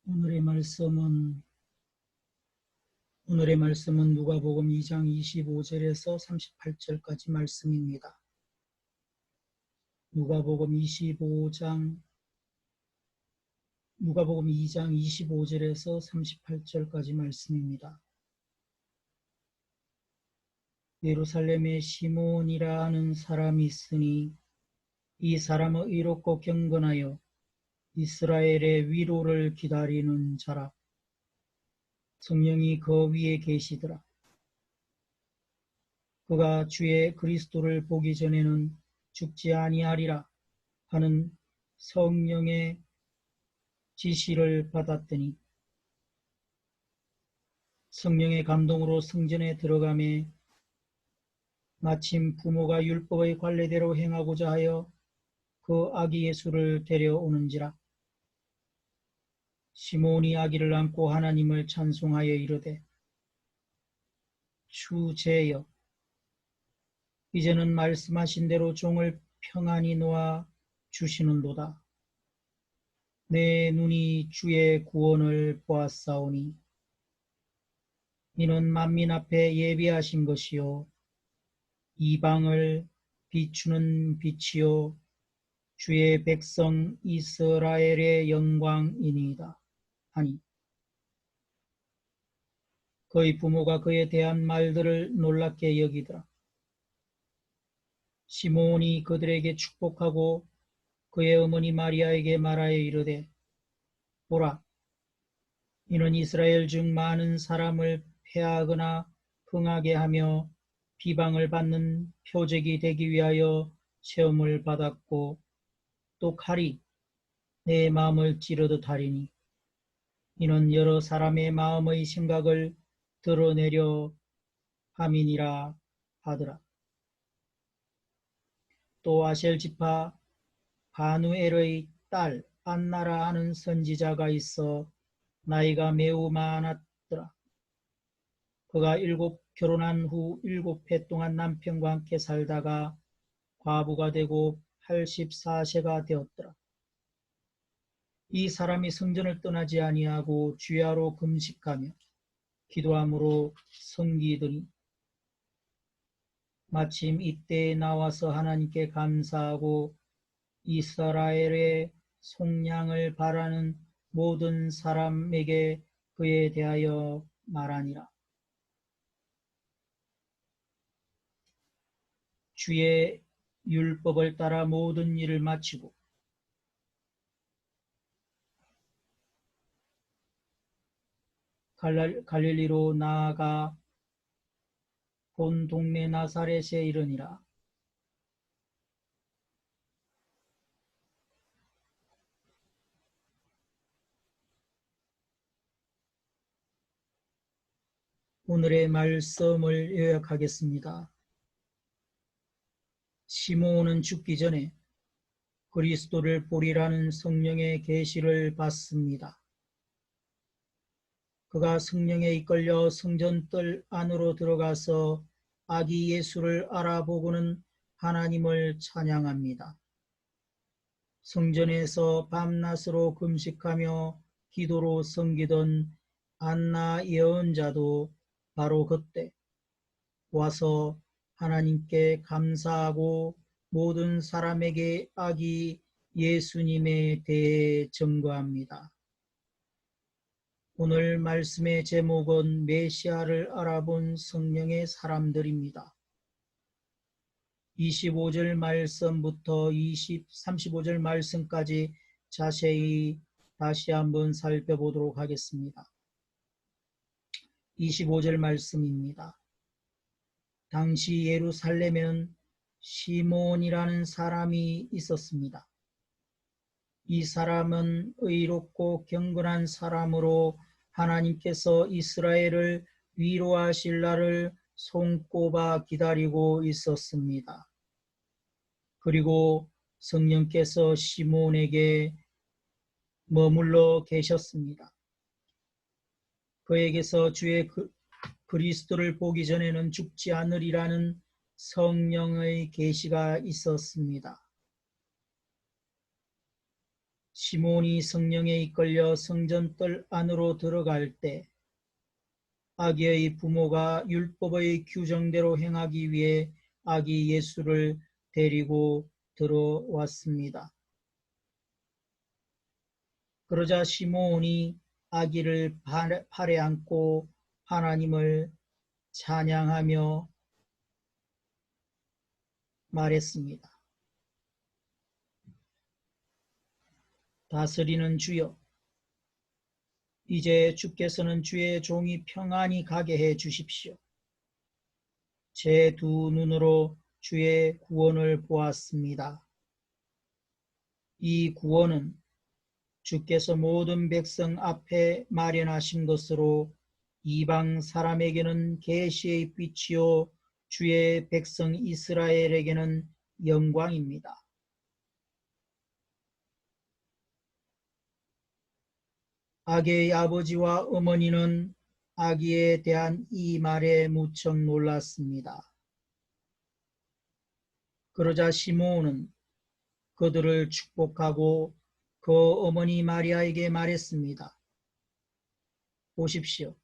오늘의 말씀은 누가복음 2장 25절에서 38절까지 말씀입니다. 누가복음 2장 25절에서 38절까지 말씀입니다. 예루살렘에 시몬이라 하는 사람이 있으니 이 사람은 의롭고 경건하여 이스라엘의 위로를 기다리는 자라. 성령이 그 위에 계시더라. 그가 주의 그리스도를 보기 전에는 죽지 아니하리라 하는 성령의 지시를 받았더니 성령의 감동으로 성전에 들어가매 마침 부모가 율법의 관례대로 행하고자 하여 그 아기 예수를 데려오는지라. 시몬이 아기를 안고 하나님을 찬송하여 이르되 주제여 이제는 말씀하신 대로 종을 평안히 놓아 주시는도다. 내 눈이 주의 구원을 보았사오니 이는 만민 앞에 예비하신 것이요 이방을 비추는 빛이요 주의 백성 이스라엘의 영광이니이다 하니 그의 부모가 그에 대한 말들을 놀랍게 여기더라. 시몬이 그들에게 축복하고 그의 어머니 마리아에게 말하여 이르되 보라 이는 이스라엘 중 많은 사람을 패하거나 흥하게 하며 비방을 받는 표적이 되기 위하여 시험을 받았고 또 칼이 내 마음을 찌르듯 하리니 이는 여러 사람의 마음의 생각을 드러내려 함이니라 하더라. 또 아셀 지파 바누엘의 딸 안나라 하는 선지자가 있어 나이가 매우 많았더라. 그가 결혼한 후 7해 동안 남편과 함께 살다가 과부가 되고 84세가 되었더라. 이 사람이 성전을 떠나지 아니하고 주야로 금식하며 기도함으로 섬기더니 마침 이때에 나와서 하나님께 감사하고 이스라엘의 속량을 바라는 모든 사람에게 그에 대하여 말하니라. 주의 율법을 따라 모든 일을 마치고 갈릴리로 나아가 본 동네 나사렛에 이르니라. 오늘의 말씀을 요약하겠습니다. 시몬은 죽기 전에 그리스도를 보리라는 성령의 계시를 받습니다. 그가 성령에 이끌려 성전뜰 안으로 들어가서 아기 예수를 알아보고는 하나님을 찬양합니다. 성전에서 밤낮으로 금식하며 기도로 섬기던 안나 예언자도 바로 그때 와서 하나님께 감사하고 모든 사람에게 아기 예수님에 대해 증거합니다. 오늘 말씀의 제목은 메시아를 알아본 성령의 사람들입니다. 25절 말씀부터 35절 말씀까지 자세히 다시 한번 살펴보도록 하겠습니다. 25절 말씀입니다. 당시 예루살렘에는 시몬이라는 사람이 있었습니다. 이 사람은 의롭고 경건한 사람으로 하나님께서 이스라엘을 위로하실 날을 손꼽아 기다리고 있었습니다. 그리고 성령께서 시몬에게 머물러 계셨습니다. 그에게서 주의 그리스도를 보기 전에는 죽지 않으리라는 성령의 계시가 있었습니다. 시몬이 성령에 이끌려 성전뜰 안으로 들어갈 때 아기의 부모가 율법의 규정대로 행하기 위해 아기 예수를 데리고 들어왔습니다. 그러자 시몬이 아기를 팔에 안고 하나님을 찬양하며 말했습니다. 다스리는 주여, 이제 주께서는 주의 종이 평안히 가게 해 주십시오. 제 두 눈으로 주의 구원을 보았습니다. 이 구원은 주께서 모든 백성 앞에 마련하신 것으로 이방 사람에게는 계시의 빛이요 주의 백성 이스라엘에게는 영광입니다. 아기의 아버지와 어머니는 아기에 대한 이 말에 무척 놀랐습니다. 그러자 시므온은 그들을 축복하고 그 어머니 마리아에게 말했습니다. 보십시오.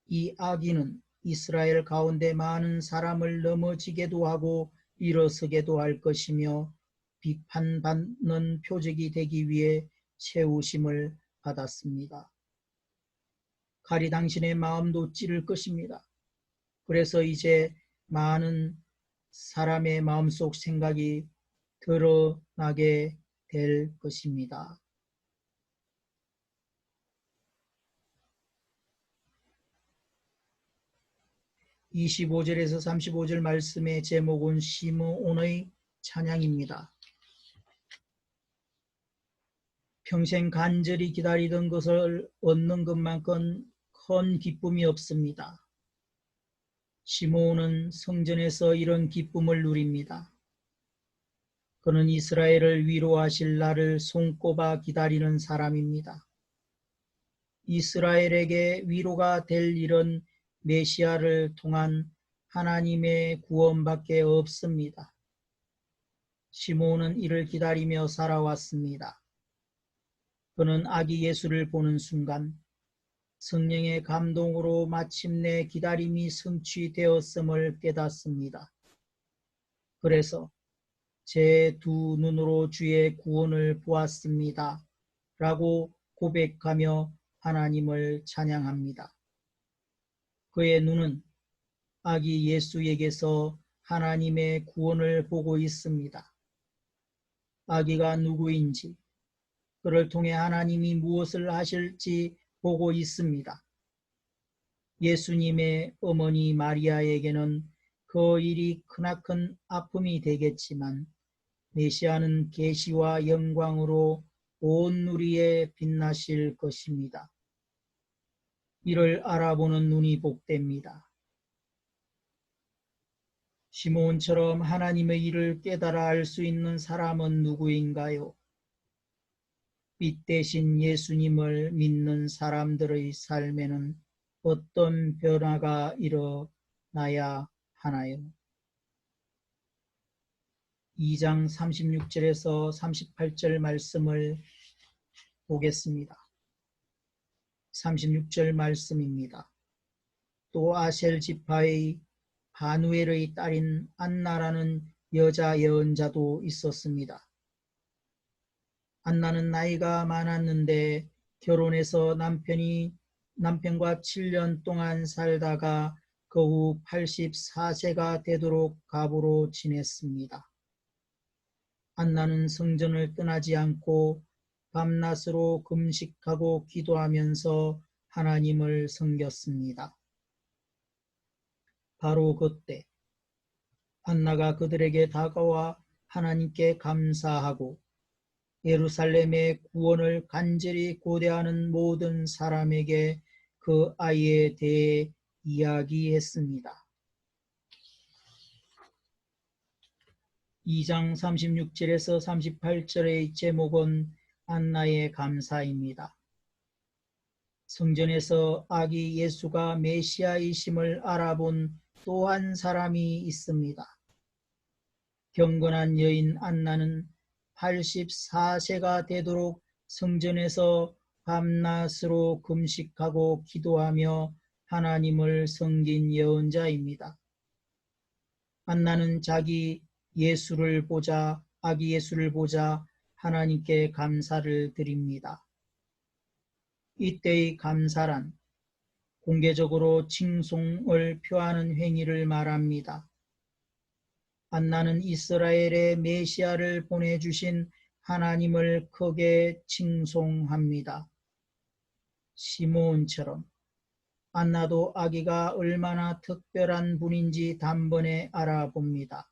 이 아기는 이스라엘 가운데 많은 사람을 넘어지게도 하고 일어서게도 할 것이며 비판받는 표적이 되기 위해 채우심을 받았습니다. 칼이 당신의 마음도 찌를 것입니다. 그래서 이제 많은 사람의 마음속 생각이 드러나게 될 것입니다. 25절에서 35절 말씀의 제목은 시므온의 찬양입니다. 평생 간절히 기다리던 것을 얻는 것만큼 큰 기쁨이 없습니다. 시므온은 성전에서 이런 기쁨을 누립니다. 그는 이스라엘을 위로하실 날을 손꼽아 기다리는 사람입니다. 이스라엘에게 위로가 될 일은 메시아를 통한 하나님의 구원밖에 없습니다. 시므온은 이를 기다리며 살아왔습니다. 그는 아기 예수를 보는 순간 성령의 감동으로 마침내 기다림이 성취되었음을 깨닫습니다. 그래서 제 두 눈으로 주의 구원을 보았습니다. 라고 고백하며 하나님을 찬양합니다. 그의 눈은 아기 예수에게서 하나님의 구원을 보고 있습니다. 아기가 누구인지, 그를 통해 하나님이 무엇을 하실지 보고 있습니다. 예수님의 어머니 마리아에게는 그 일이 크나큰 아픔이 되겠지만 메시아는 계시와 영광으로 온 누리에 빛나실 것입니다. 이를 알아보는 눈이 복됩니다. 시므온처럼 하나님의 일을 깨달아 알 수 있는 사람은 누구인가요? 빛 대신 예수님을 믿는 사람들의 삶에는 어떤 변화가 일어나야 하나요? 2장 36절에서 38절 말씀을 보겠습니다. 36절 말씀입니다. 또 아셀 지파의 바누엘의 딸인 안나라는 여자 예언자도 있었습니다. 안나는 나이가 많았는데 결혼해서 남편과 7년 동안 살다가 그 후 84세가 되도록 가부로 지냈습니다. 안나는 성전을 떠나지 않고 밤낮으로 금식하고 기도하면서 하나님을 섬겼습니다. 바로 그때 안나가 그들에게 다가와 하나님께 감사하고 예루살렘의 구원을 간절히 고대하는 모든 사람에게 그 아이에 대해 이야기했습니다. 2장 36절에서 38절의 제목은 안나의 감사입니다. 성전에서 아기 예수가 메시아이심을 알아본 또 한 사람이 있습니다. 경건한 여인 안나는 84세가 되도록 성전에서 밤낮으로 금식하고 기도하며 하나님을 섬긴 예언자입니다. 안나는 자기 아기 예수를 보자 하나님께 감사를 드립니다. 이때의 감사란 공개적으로 칭송을 표하는 행위를 말합니다. 안나는 이스라엘의 메시아를 보내주신 하나님을 크게 칭송합니다. 시므온처럼 안나도 아기가 얼마나 특별한 분인지 단번에 알아봅니다.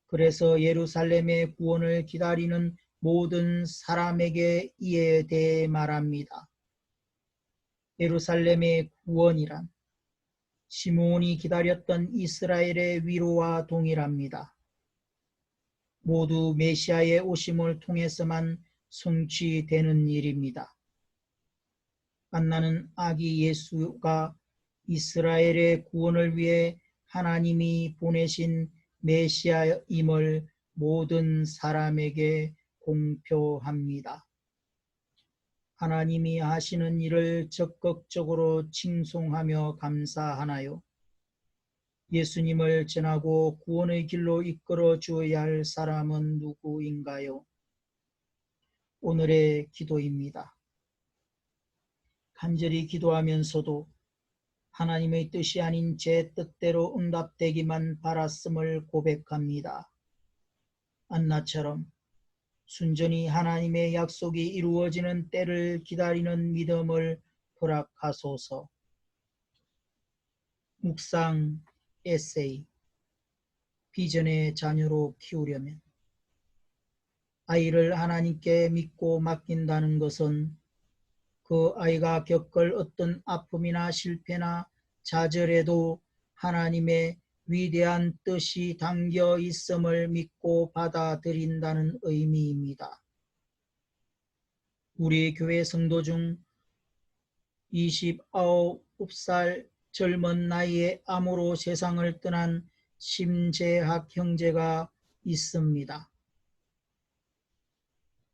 그래서 예루살렘의 구원을 기다리는 모든 사람에게 이에 대해 말합니다. 예루살렘의 구원이란 시므온이 기다렸던 이스라엘의 위로와 동일합니다. 모두 메시아의 오심을 통해서만 성취되는 일입니다. 안나는 아기 예수가 이스라엘의 구원을 위해 하나님이 보내신 메시아임을 모든 사람에게 공표합니다. 하나님이 하시는 일을 적극적으로 칭송하며 감사하나요? 예수님을 전하고 구원의 길로 이끌어 주어야 할 사람은 누구인가요? 오늘의 기도입니다. 간절히 기도하면서도 하나님의 뜻이 아닌 제 뜻대로 응답되기만 바랐음을 고백합니다. 안나처럼 순전히 하나님의 약속이 이루어지는 때를 기다리는 믿음을 허락하소서. 묵상 에세이. 비전의 자녀로 키우려면 아이를 하나님께 믿고 맡긴다는 것은 그 아이가 겪을 어떤 아픔이나 실패나 좌절에도 하나님의 위대한 뜻이 담겨 있음을 믿고 받아들인다는 의미입니다. 우리 교회 성도 중 29살 젊은 나이에 암으로 세상을 떠난 심재학 형제가 있습니다.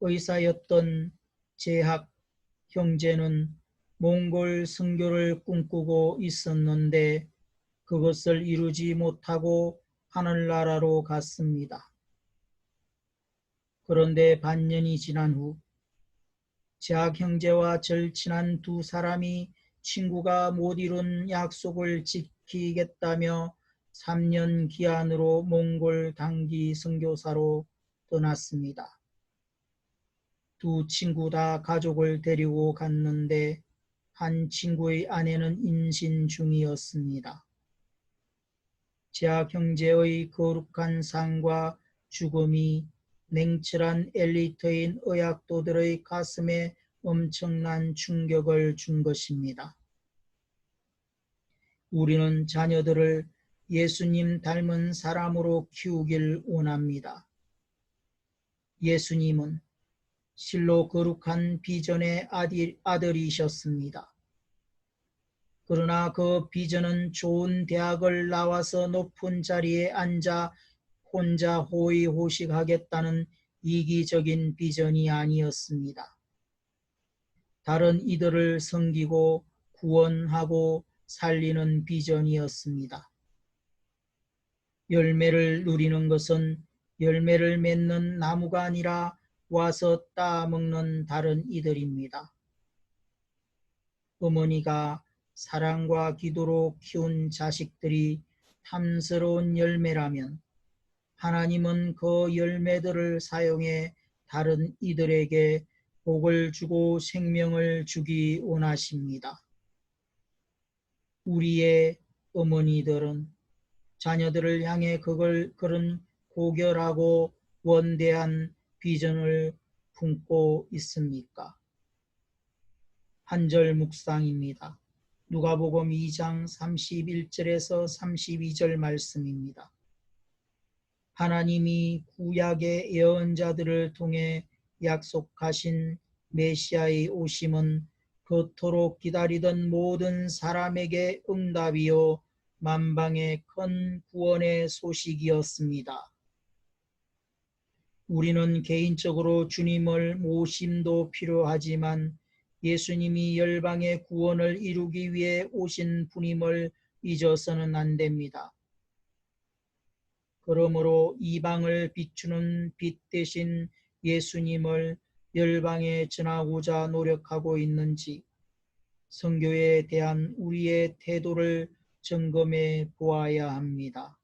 의사였던 재학 형제는 몽골 선교를 꿈꾸고 있었는데 그것을 이루지 못하고 하늘나라로 갔습니다. 그런데 반년이 지난 후 재학 형제와 절친한 두 사람이 친구가 못 이룬 약속을 지키겠다며 3년 기한으로 몽골 단기 선교사로 떠났습니다. 두 친구 다 가족을 데리고 갔는데 한 친구의 아내는 임신 중이었습니다. 재학 형제의 거룩한 삶과 죽음이 냉철한 엘리트인 의학도들의 가슴에 엄청난 충격을 준 것입니다. 우리는 자녀들을 예수님 닮은 사람으로 키우길 원합니다. 예수님은 실로 거룩한 비전의 아들이셨습니다. 그러나 그 비전은 좋은 대학을 나와서 높은 자리에 앉아 혼자 호의호식하겠다는 이기적인 비전이 아니었습니다. 다른 이들을 섬기고 구원하고 살리는 비전이었습니다. 열매를 누리는 것은 열매를 맺는 나무가 아니라 와서 따먹는 다른 이들입니다. 어머니가 사랑과 기도로 키운 자식들이 탐스러운 열매라면 하나님은 그 열매들을 사용해 다른 이들에게 복을 주고 생명을 주기 원하십니다. 우리의 어머니들은 자녀들을 향해 그런 고결하고 원대한 비전을 품고 있습니까? 한 절 묵상입니다. 누가복음 2장 31절에서 32절 말씀입니다. 하나님이 구약의 예언자들을 통해 약속하신 메시아의 오심은 그토록 기다리던 모든 사람에게 응답이요 만방의 큰 구원의 소식이었습니다. 우리는 개인적으로 주님을 모심도 필요하지만 예수님이 열방의 구원을 이루기 위해 오신 분임을 잊어서는 안 됩니다. 그러므로 이방을 비추는 빛 대신 예수님을 열방에 전하고자 노력하고 있는지 선교에 대한 우리의 태도를 점검해 보아야 합니다.